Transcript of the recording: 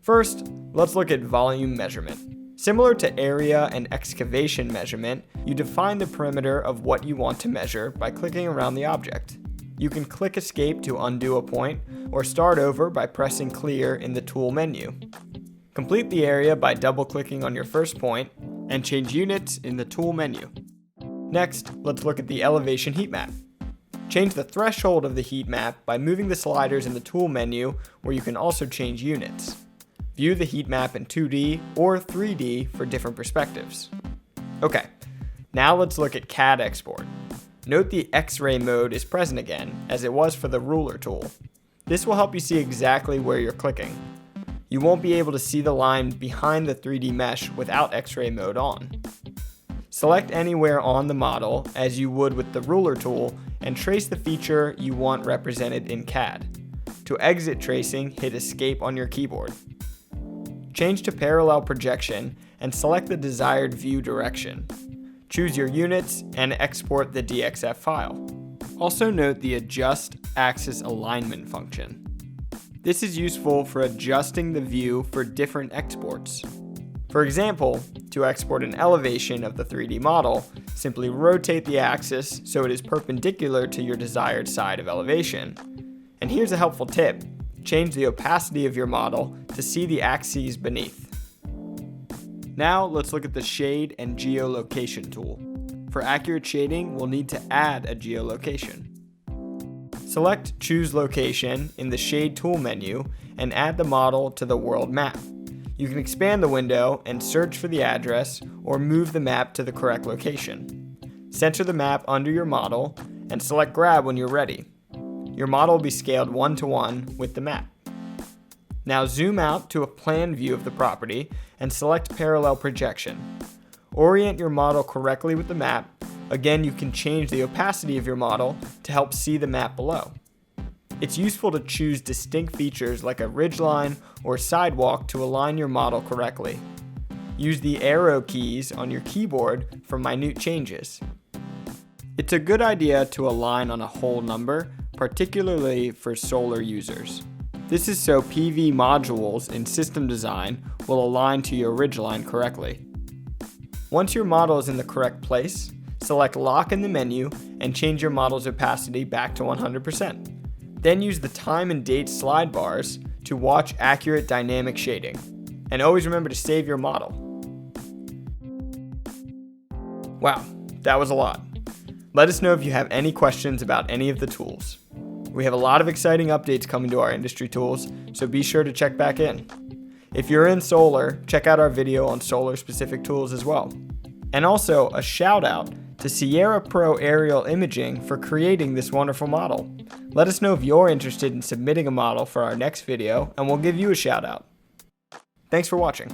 First, let's look at volume measurement. Similar to area and excavation measurement, you define the perimeter of what you want to measure by clicking around the object. You can click Escape to undo a point, or start over by pressing Clear in the Tool menu. Complete the area by double-clicking on your first point, and change units in the Tool menu. Next, let's look at the elevation heat map. Change the threshold of the heat map by moving the sliders in the Tool menu, where you can also change units. View the heat map in 2D or 3D for different perspectives. Okay, now let's look at CAD Export. Note the X-ray mode is present again, as it was for the ruler tool. This will help you see exactly where you're clicking. You won't be able to see the line behind the 3D mesh without X-ray mode on. Select anywhere on the model, as you would with the ruler tool, and trace the feature you want represented in CAD. To exit tracing, hit Escape on your keyboard. Change to parallel projection and select the desired view direction. Choose your units and export the DXF file. Also note the Adjust Axis Alignment function. This is useful for adjusting the view for different exports. For example, to export an elevation of the 3D model, simply rotate the axis so it is perpendicular to your desired side of elevation. And here's a helpful tip: change the opacity of your model to see the axes beneath. Now let's look at the Shade and Geolocation tool. For accurate shading, we'll need to add a geolocation. Select Choose Location in the Shade tool menu and add the model to the world map. You can expand the window and search for the address or move the map to the correct location. Center the map under your model and select Grab when you're ready. Your model will be scaled 1:1 with the map. Now zoom out to a plan view of the property and select Parallel Projection. Orient your model correctly with the map. Again, you can change the opacity of your model to help see the map below. It's useful to choose distinct features like a ridgeline or sidewalk to align your model correctly. Use the arrow keys on your keyboard for minute changes. It's a good idea to align on a whole number, particularly for solar users. This is so PV modules in system design will align to your ridgeline correctly. Once your model is in the correct place, select Lock in the menu and change your model's opacity back to 100%. Then use the time and date slide bars to watch accurate dynamic shading. And always remember to save your model. Wow, that was a lot. Let us know if you have any questions about any of the tools. We have a lot of exciting updates coming to our industry tools, so be sure to check back in. If you're in solar, check out our video on solar specific tools as well. And also a shout out to Sierra Pro Aerial Imaging for creating this wonderful model. Let us know if you're interested in submitting a model for our next video, and we'll give you a shout out. Thanks for watching.